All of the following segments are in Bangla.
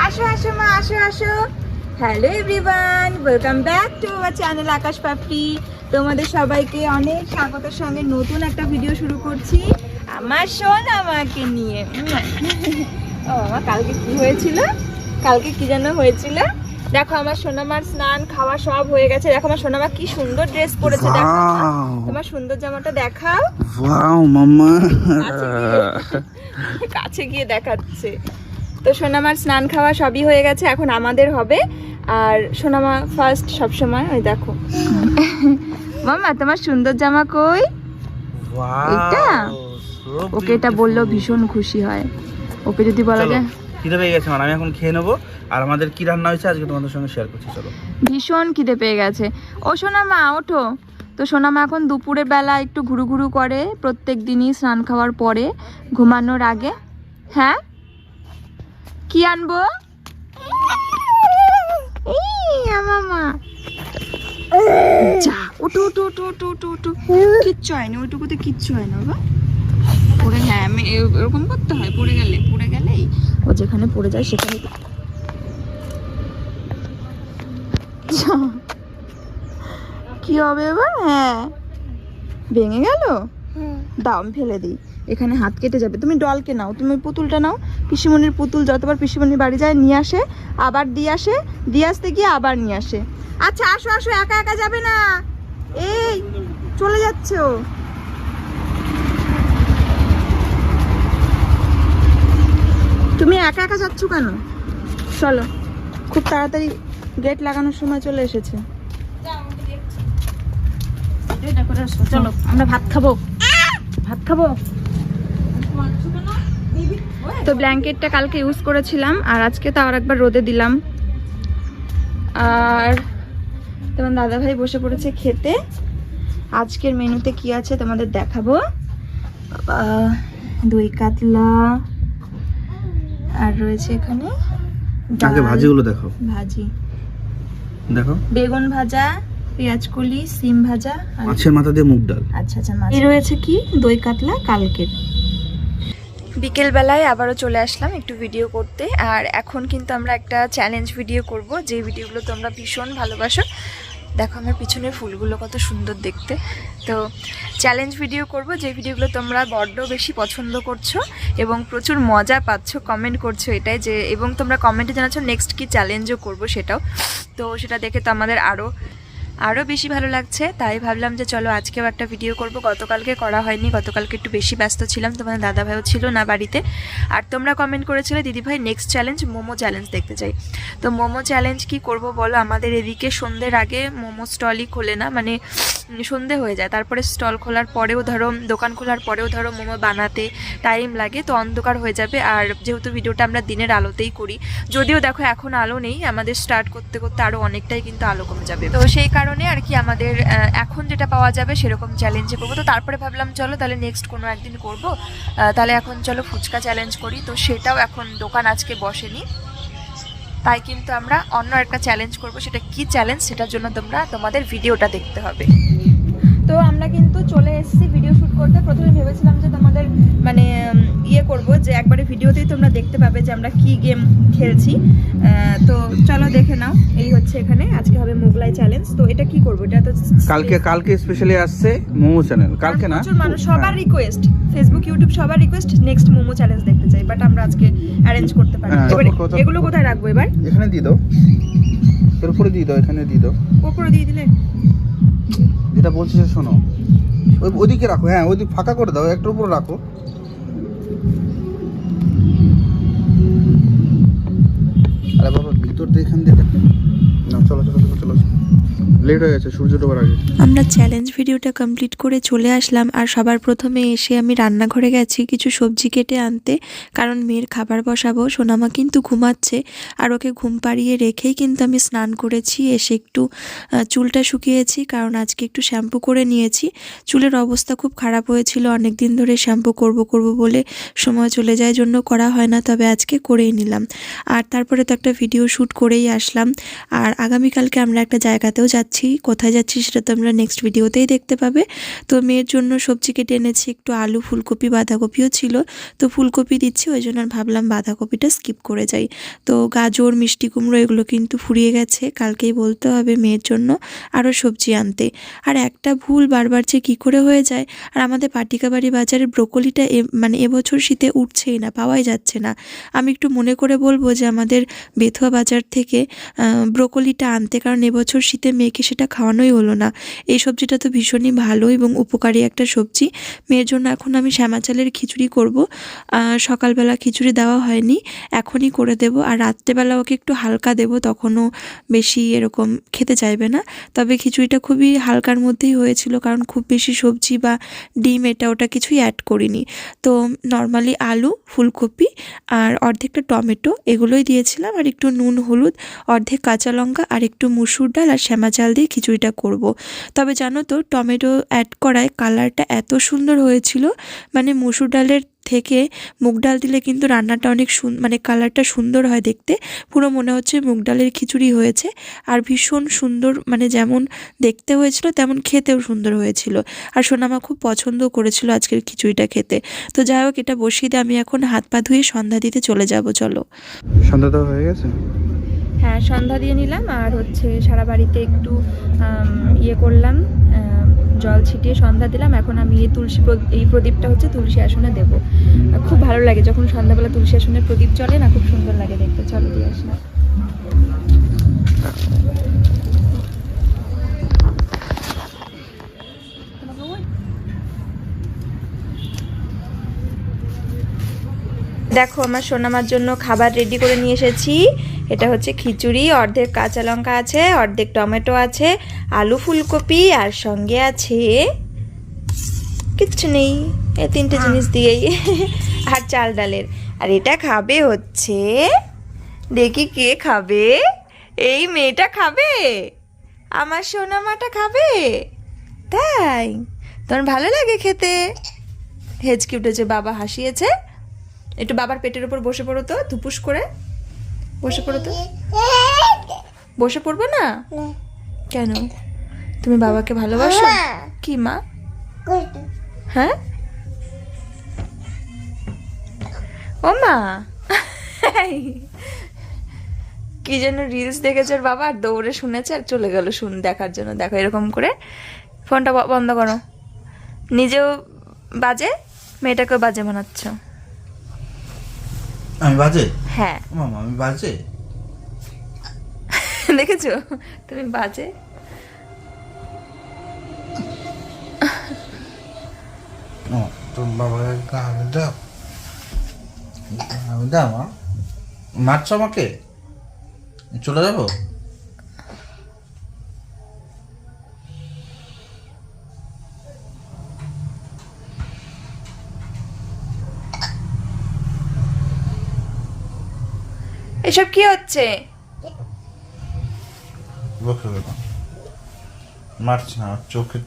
আসো আসো মা, আসো আসো। Hello everyone, welcome back to our channel Akash Papri. তোমাদের সবাইকে অনেক স্বাগতের সঙ্গে নতুন একটা ভিডিও শুরু করছি আমার সোনামাকে নিয়ে। ও আমার কালকে কি হয়েছিল, কালকে কি যেন হয়েছিল। দেখো আমার সোনামার স্নান খাওয়া সব হয়ে গেছে। দেখো আমার সোনামা কি সুন্দর ড্রেস পরেছে। দেখো তোমার সুন্দর জামাটা দেখাও। ওয়াও মাম্মা, কাছে গিয়ে দেখাচ্ছে। তো সোনামার স্নান খাওয়া সবই হয়ে গেছে, এখন আমাদের হবে। আর সোনামা ফার্স্ট সবসময়। ওই দেখো মাম্মা তোমার সুন্দর জামা কই? এটা ওকে এটা বললেও ভীষণ খুশি হয়। ওকে যদি বলা যায় খিদে পেয়ে গেছে, আমি এখন খেয়ে নেবো। আর আমাদের কি রান্না হয়েছে আজকে তোমাদের সঙ্গে শেয়ার করছি, চলো। ভীষণ খিদে পেয়ে গেছে। ও সোনামা ওঠো। তো সোনামা এখন দুপুরের বেলা একটু ঘুরু ঘুরু করে প্রত্যেক দিনই স্নান খাওয়ার পরে ঘুমানোর আগে। হ্যাঁ কি আনবো? মামা যা ওঠো ওঠো ওঠো ওঠো ওঠো ওঠো। কিচ্ছু হয় না, ওইটুকুতে কিচ্ছু হয় না বাবা। পড়ে, হ্যাঁ আমি এরকম করতে হয়, পড়ে গেলেই ও যেখানে পড়ে যায় সেখানে। কি হবে এবার? হ্যাঁ ভেঙে গেল, দাও আমি ফেলে দিই। এখানে হাত কেটে যাবে। তুমি ডলকে নাও, তুমি পুতুলটা নাও। পিসিমণির পুতুল যতবার পিসিমণির বাড়ি যায় নিয়ে আসে, আবার দিয়ে আসতে গিয়ে আবার নিয়ে আসে। আচ্ছা আসো আসো, একা একা যাবে না। এই চলে যাচ্ছে ও। তুমি একা একা যাচ্ছ কেন? চলো, খুব তাড়াতাড়ি গেট লাগানোর সময় চলে এসেছে। চলো আমরা ভাত খাবো। তো ব্ল্যাঙ্কেটটা কালকে ইউজ করেছিলাম আর আজকে তো আর একবার রোদে দিলাম। আর তোমার দাদা ভাই বসে পড়েছে খেতে। আজকের মেনুতে কি আছে তোমাদের দেখাবো। দই কাতলা, আর রয়েছে এখানে ভাজিগুলো দেখো। ভাজি দেখো, বেগুন ভাজা, পেঁয়াজ কলি, সিম ভাজা, মাছের মাথা দিয়ে মুগ ডাল। আচ্ছা আচ্ছা, এই রয়েছে কি দই কাতলা কালকের। বিকেল বেলায় আবারও চলে আসলাম একটু ভিডিও করতে। আর এখন কিন্তু আমরা একটা চ্যালেঞ্জ ভিডিও করব, যে ভিডিওগুলো তোমরা ভীষণ ভালোবাসো। দেখো আমার পিছনের ফুলগুলো কত সুন্দর দেখতে। তো চ্যালেঞ্জ ভিডিও করব, যে ভিডিওগুলো তোমরা বড্ড বেশি পছন্দ করছো এবং প্রচুর মজা পাচ্ছ, কমেন্ট করছো এটাই যে, এবং তোমরা কমেন্টে জানাচ্ছ নেক্সট কি চ্যালেঞ্জও করব সেটাও। তো সেটা দেখে তো আমাদের আরও বেশি ভালো লাগছে। তাই ভাবলাম যে চলো আজকেও একটা ভিডিও করব। গতকালকে করা হয়নি, গতকালকে একটু বেশি ব্যস্ত ছিলাম, তোমাদের দাদাভাইও ছিল না বাড়িতে। আর তোমরা কমেন্ট করেছিলে দিদিভাই নেক্সট চ্যালেঞ্জ মোমো চ্যালেঞ্জ দেখতে চাই। তো মোমো চ্যালেঞ্জ কি করব বলো, আমাদের এদিকে সন্ধ্যের আগে মোমো স্টলই খোলে না, মানে সন্ধে হয়ে যায়। তারপরে স্টল খোলার পরেও ধরো, দোকান খোলার পরেও ধরো মোমো বানাতে টাইম লাগে, তো অন্ধকার হয়ে যাবে। আর যেহেতু ভিডিওটা আমরা দিনের আলোতেই করি, যদিও দেখো এখন আলো নেই, আমাদের স্টার্ট করতে করতে আরও অনেকটাই কিন্তু আলো কমে যাবে। তো সেই কারণে আর কি আমাদের এখন যেটা পাওয়া যাবে সেরকম চ্যালেঞ্জে করবো। তো তারপরে ভাবলাম চলো তাহলে নেক্সট কোনো একদিন করবো। তাহলে এখন চলো ফুচকা চ্যালেঞ্জ করি। তো সেটাও এখন দোকান আজকে বসেনি, তাই কিন্তু আমরা অন্য একটা চ্যালেঞ্জ করব। সেটা কি চ্যালেঞ্জ, সেটার জন্য তোমাদের ভিডিওটা দেখতে হবে। তো আমরা কিন্তু চলে এসেছি ভিডিও শ্যুট করতে। প্রথমে ভেবেছিলাম যে তোমাদের মানে করব যে একবারে ভিডিওতেই তোমরা দেখতে পাবে যে আমরা কি গেম খেলছি। তো চলো দেখে নাও। এই হচ্ছে এখানে আজকে হবে মোগলাই চ্যালেঞ্জ। তো এটা কি করব, এটা তো কালকে স্পেশালি আসছে মোমো চ্যানেল। কালকে না, প্রচুর মানুষ সবার রিকোয়েস্ট, ফেসবুক ইউটিউব সবার রিকোয়েস্ট নেক্সট মোমো চ্যালেঞ্জ দেখতে চাই, বাট আমরা আজকে অ্যারেঞ্জ করতে পারি। এগুলো কোথায় রাখবো এবার? এখানে দিয়ে দাও, এর উপরে দিয়ে দাও, এখানে দিয়ে দাও। উপরে দিয়ে দিলে যেটা বলছি শোনো, ওইদিকে রাখো। হ্যাঁ ওইদিকে ফাঁকা করে দাও, একটার উপরে রাখো। আরে বাবা ভিতর দিয়ে এখান দিয়ে না, চলো চলো চলো চলো, লেট হয়ে গেছে, সূর্য ডোবার আগে। আমরা চ্যালেঞ্জ ভিডিওটা কমপ্লিট করে চলে আসলাম। আর সবার প্রথমে এসে আমি রান্নাঘরে গেছি কিছু সবজি কেটে আনতে, কারণ মেয়ের খাবার বসাবো। সোনামা কিন্তু ঘুমাচ্ছে, আর ওকে ঘুম পাড়িয়ে রেখেই কিন্তু আমি স্নান করেছি। এসে একটু চুলটা শুকিয়েছি, কারণ আজকে একটু শ্যাম্পু করে নিয়েছি। চুলের অবস্থা খুব খারাপ হয়েছিল, অনেক দিন ধরে শ্যাম্পু করব বলে সময় চলে যায় জন্য করা হয় না, তবে আজকে করেই নিলাম। আর তারপরে তো একটা ভিডিও শ্যুট করেই আসলাম। আর আগামীকালকে আমরা একটা জায়গাতেও যাচ্ছি, যাচ্ছি, কোথায় যাচ্ছি সেটা তোমরা নেক্সট ভিডিওতেই দেখতে পাবে। তো মেয়ের জন্য সবজি কেটে এনেছি, একটু আলু, ফুলকপি, বাঁধাকপিও ছিল। তো ফুলকপি দিচ্ছি, ওই জন্য আর ভাবলাম বাঁধাকপিটা স্কিপ করে যাই। তো গাজর, মিষ্টি কুমড়ো এগুলো কিন্তু ফুরিয়ে গেছে, কালকেই বলতে হবে মেয়ের জন্য আরও সবজি আনতে। আর একটা ভুল বারবার যে কী করে হয়ে যায়, আর আমাদের পাটিকাবাড়ি বাজারের ব্রোকলিটা মানে এবছর শীতে উঠছেই না, পাওয়াই যাচ্ছে না। আমি একটু মনে করে বলবো যে আমাদের বেথুয়া বাজার থেকে ব্রোকলিটা আনতে, কারণ এবছর শীতে মেয়েকে সেটা খাওয়ানোই হলো না। এই সবজিটা তো ভীষণই ভালো এবং উপকারী একটা সবজি। মেয়ের জন্য এখন আমি শ্যামা চালের খিচুড়ি করব। সকালবেলা খিচুড়ি দেওয়া হয়নি, এখনই করে দেব। আর রাত্রেবেলা ওকে একটু হালকা দেব, তখনও বেশি এরকম খেতে চাইবে না। তবে খিচুড়িটা খুবই হালকার মধ্যেই হয়েছিল, কারণ খুব বেশি সবজি বা ডিম এটা ওটা কিছুই অ্যাড করিনি। তো নর্মালি আলু, ফুলকপি আর অর্ধেকটা টমেটো এগুলোই দিয়েছিলাম, আর একটু নুন, হলুদ, অর্ধেক কাঁচা লঙ্কা আর একটু মুসুর ডাল আর শ্যামা চাল দিয়ে খিচুড়িটা করব। তবে জানো তো, টমেটো অ্যাড করায় কালারটা এত সুন্দর হয়েছিল, মানে মুসুর ডালের থেকে মুগ ডাল দিলে কিন্তু রান্নাটা অনেক মানে কালারটা সুন্দর হয় দেখতে, পুরো মনে হচ্ছে মুগ ডালের খিচুড়ি হয়েছে। আর ভীষণ সুন্দর, মানে যেমন দেখতে হয়েছিল তেমন খেতেও সুন্দর হয়েছিল। আর সোনামা খুব পছন্দও করেছিল আজকের খিচুড়িটা খেতে। তো যাই হোক, এটা বসিয়ে দিয়ে আমি এখন হাত পা ধুয়ে সন্ধ্যা দিতে চলে যাব। চলো। সন্ধ্যা তো হয়ে গেছে। হ্যাঁ, সন্ধ্যা দিয়ে নিলাম, আর হচ্ছে সারা বাড়িতে একটু ইয়ে করলাম, জল ছিটিয়ে সন্ধ্যা দিলাম। এখন আমি এই প্রদীপটা হচ্ছে তুলসী আসনে দেব। খুব ভালো লাগে যখন সন্ধ্যাবেলা তুলসী আসনে প্রদীপ জ্বলে না, খুব সুন্দর লাগে দেখতে। চলো দিয়ে আসলাম। দেখো, আমার সোনামার জন্য খাবার রেডি করে নিয়ে এসেছি। এটা হচ্ছে খিচুড়ি, অর্ধেক কাঁচা লঙ্কা আছে, অর্ধেক টমেটো আছে, আলু, ফুলকপি, আর সঙ্গে আছে কিচ্ছু নেই, এই তিনটে জিনিস দিয়েই, আর চাল ডালের। আর এটা খাবে হচ্ছে, দেখি কে খাবে। এই মেয়েটা খাবে, আমার সোনামাটা খাবে। তাই তোমার ভালো লাগে খেতে? হেঁচকি উঠেছে, বাবা হাসিয়েছে। একটু বাবার পেটের উপর বসে পড়ো তো, ধুপুস করে বসে পড়ো তো। বসে পড়বো না কেন? তুমি বাবাকে ভালোবাসো? কি মা? হ্যাঁ, ও মা কি যেন রিলস দেখেছে ওর বাবা, আর দৌড়ে শুনেছে আর চলে গেল দেখার জন্য। দেখো এরকম করে, ফোনটা বন্ধ করো। নিজেও বাজে, মেয়েটাকেও বাজে বানাচ্ছ। আমি বাজে? হ্যাঁ মামা আমি বাজে? দেখেছো তুমি বাজে। তোর বাবাকে আমি দাও, আমি দাও। মা মারছ আমাকে? চলে যাবো? এসব কি হচ্ছে? মারছি না,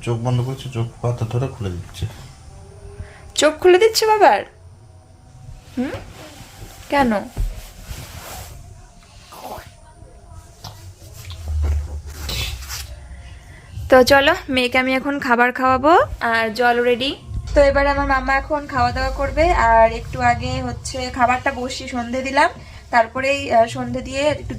চোখ বন্ধ করছে, চোখ পাতা ধরে খুলে দিচ্ছে। চোখ খুলে দিচ্ছে বাবার? কেন? তো চলো, মেয়েকে আমি এখন খাবার খাওয়াবো, আর জল রেডি। তো এবার আমার মামা এখন খাওয়া দাওয়া করবে। আর একটু আগে হচ্ছে খাবারটা বসিয়ে সন্ধে দিলাম, তারপরেই সন্ধে দিয়ে একটু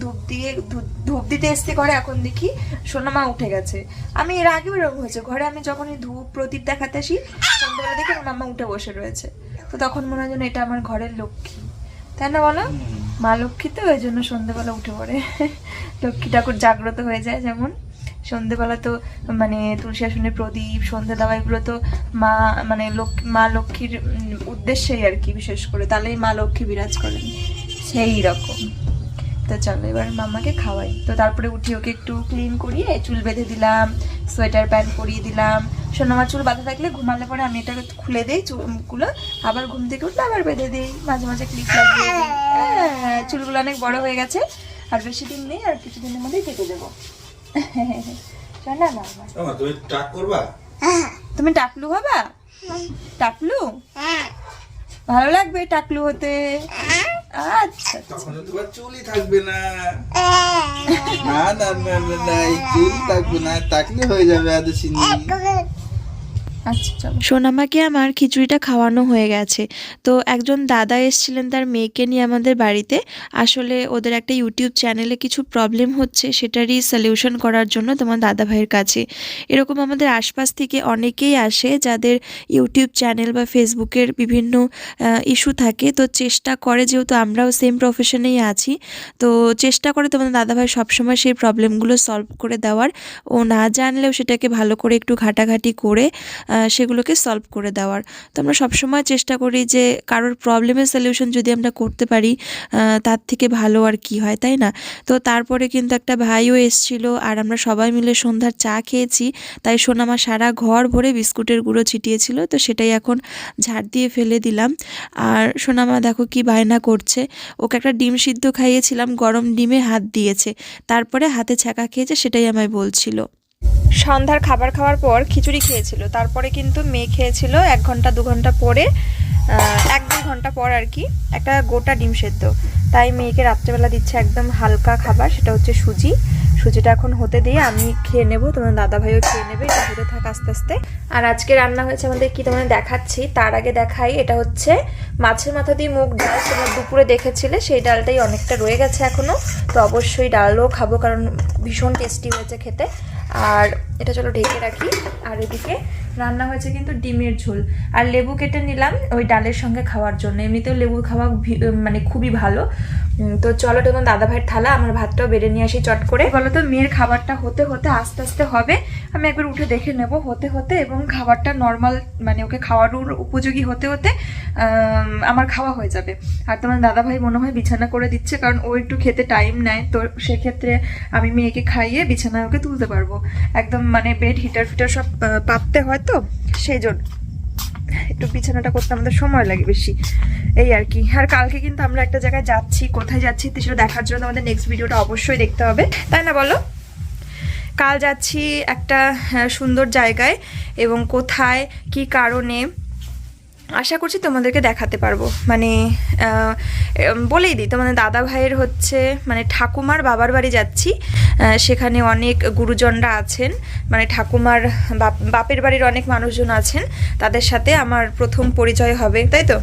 ধূপ দিতে এসছে ঘরে। এখন দেখি সোনামা উঠে গেছে। আমি এর আগেও এরকম হয়েছে, ঘরে আমি যখনই ধূপ প্রদীপ দেখাতে আসি, সন্ধ্যাবেলা দেখি আমার মামা উঠে বসে রয়েছে। তো তখন মনে হয় যেন এটা আমার ঘরের লক্ষ্মী, তাই না বলো? মা লক্ষ্মী তো, ওই জন্য সন্ধ্যেবেলা উঠে পড়ে। লক্ষ্মী ঠাকুর জাগ্রত হয়ে যায়। যেমন সন্ধ্যেবেলা তো মানে তুলসী আসনে প্রদীপ, সন্ধ্যা দেওয়া, এগুলো তো মা মানে মা লক্ষ্মীর উদ্দেশ্যেই আর কি, বিশেষ করে তাহলেই মা লক্ষ্মী বিরাজ করেন, সেই রকম। তো চলো এবার মাম্মাকে খাওয়াই। তো তারপরে উঠি, ওকে একটু ক্লিন করিয়ে চুল বেঁধে দিলাম, সোয়েটার প্যান্ট পরিয়ে দিলাম। সোনামার চুল বাঁধা থাকলে ঘুমালে পরে আমি এটাকে খুলে দিই চুলগুলো, আবার ঘুম থেকে উঠলে আবার বেঁধে দিই, মাঝে মাঝে ক্লিপ লাগিয়ে দিই। চুলগুলো অনেক বড় হয়ে গেছে, আর বেশি দিন নেই, আর কিছুদিনের মধ্যেই কেটে দেবো। তুমি টাক করবা? তুমি টাকলু হবা? টাকলু ভালো লাগবে টাকলু হতে। আচ্ছা তখন তো তোমার চুলই থাকবে না। না না না না না, এই চুল থাকবে না, থাকলে হয়ে যাবে আদর্শিনী। আচ্ছা চলো। সোনামাকে আমার খিচুড়িটা খাওয়ানো হয়ে গেছে। তো একজন দাদা এসেছিলেন তার মেয়েকে নিয়ে আমাদের বাড়িতে। আসলে ওদের একটা ইউটিউব চ্যানেলে কিছু প্রবলেম হচ্ছে, সেটারই সলিউশন করার জন্য তোমার দাদা ভাইয়ের কাছে। এরকম আমাদের আশপাশ থেকে অনেকেই আসে যাদের ইউটিউব চ্যানেল বা ফেসবুকের বিভিন্ন ইস্যু থাকে। তো চেষ্টা করে, যেহেতু আমরাও সেম প্রফেশনেই আছি, তো চেষ্টা করে তোমাদের দাদাভাই সবসময় সেই প্রবলেমগুলো সলভ করে দেওয়ার। ও না জানলেও সেটাকে ভালো করে একটু ঘাটাঘাটি করে সেগুলোকে সলভ করে দেওয়ার। তো আমরা সবসময় চেষ্টা করি যে কারোর প্রবলেমের সলিউশন যদি আমরা করতে পারি তার থেকে ভালো আর কি হয়, তাই না? তো তারপরে কিন্তু একটা ভাইও এসেছিল আর আমরা সবাই মিলে সন্ধ্যার চা খেয়েছি। তাই সোনামা সারা ঘর ভরে বিস্কুটের গুঁড়ো ছিটিয়েছিল, তো সেটাই এখন ঝাড় দিয়ে ফেলে দিলাম। আর সোনামা দেখো কি বায়না করছে। ওকে একটা ডিম সিদ্ধ খাইয়েছিলাম, গরম ডিমে হাত দিয়েছে, তারপরে হাতে ছ্যাঁকা খেয়েছে, সেটাই আমায় বলছিল। সন্ধ্যার খাবার খাওয়ার পর খিচুড়ি খেয়েছিল, তারপরে কিন্তু মেয়ে খেয়েছিল 1 ঘন্টা 2 ঘন্টা পরে, 1-2 ঘন্টা পর আর কি, একটা গোটা ডিম সেদ্ধ। তাই মেয়েকে রাত্রেবেলা দিচ্ছে একদম হালকা খাবার, সেটা হচ্ছে সুজিটা এখন হতে দিয়ে আমি খেয়ে নেব, তোমার দাদা ভাইও খেয়ে নেবে, এটা হতে থাক আস্তে আস্তে। আর আজকে রান্না হয়েছে আমাদের কি তোমাদের দেখাচ্ছি, তার আগে দেখাই। এটা হচ্ছে মাছের মাথা দিয়ে মুগ ডাল, তোমরা দুপুরে দেখেছিলে, সেই ডালটাই অনেকটা রয়ে গেছে এখনো, তো অবশ্যই ডালও খাবো কারণ ভীষণ টেস্টি হয়েছে খেতে। আর এটা চলো ঢেকে রাখি। আর এদিকে রান্না হয়েছে কিন্তু ডিমের ঝোল, আর লেবু কেটে নিলাম ওই ডালের সঙ্গে খাওয়ার জন্য। এমনিতেও লেবু খাওয়া মানে খুবই ভালো। তো চলো তখন দাদা ভাইয়ের থালা, আমার ভাতটাও বেড়ে নিয়ে আসি চট করে। বলো তো, মেয়ের খাবারটা হতে হতে আস্তে আস্তে হবে, আমি একবার উঠে দেখে নেব হতে হতে, এবং খাবারটা নর্মাল মানে ওকে খাওয়ানোর উপযোগী হতে হতে আমার খাওয়া হয়ে যাবে। আর তোমার দাদা ভাই মনে হয় বিছানা করে দিচ্ছে, কারণ ও একটু খেতে টাইম নেয়, তো সেক্ষেত্রে আমি মেয়েকে খাইয়ে বিছানায় ওকে তুলতে পারবো। একদম মানে বেড হিটার ফিটার সব পাততে হয়, তো সেই জন্য একটু বিছানাটা করতে আমাদের সময় লাগে বেশি, এই আর কি। আর কালকে কিন্তু আমরা একটা জায়গায় যাচ্ছি, কোথায় যাচ্ছি সেটা দেখার জন্য আমাদের নেক্সট ভিডিওটা অবশ্যই দেখতে হবে, তাই না বলো? কাল যাচ্ছি একটা সুন্দর জায়গায়, এবং কোথায় কি কারণে আশা করছি তোমাদেরকে দেখাতে পারবো। মানে বলেই দিই, তোমাদের দাদা ভাইয়ের হচ্ছে মানে ঠাকুমার বাবার বাড়ি যাচ্ছি, সেখানে অনেক গুরুজনরা আছেন, মানে ঠাকুমার বাপের বাড়ির অনেক মানুষজন আছেন, তাদের সাথে আমার প্রথম পরিচয় হবে, তাই তো?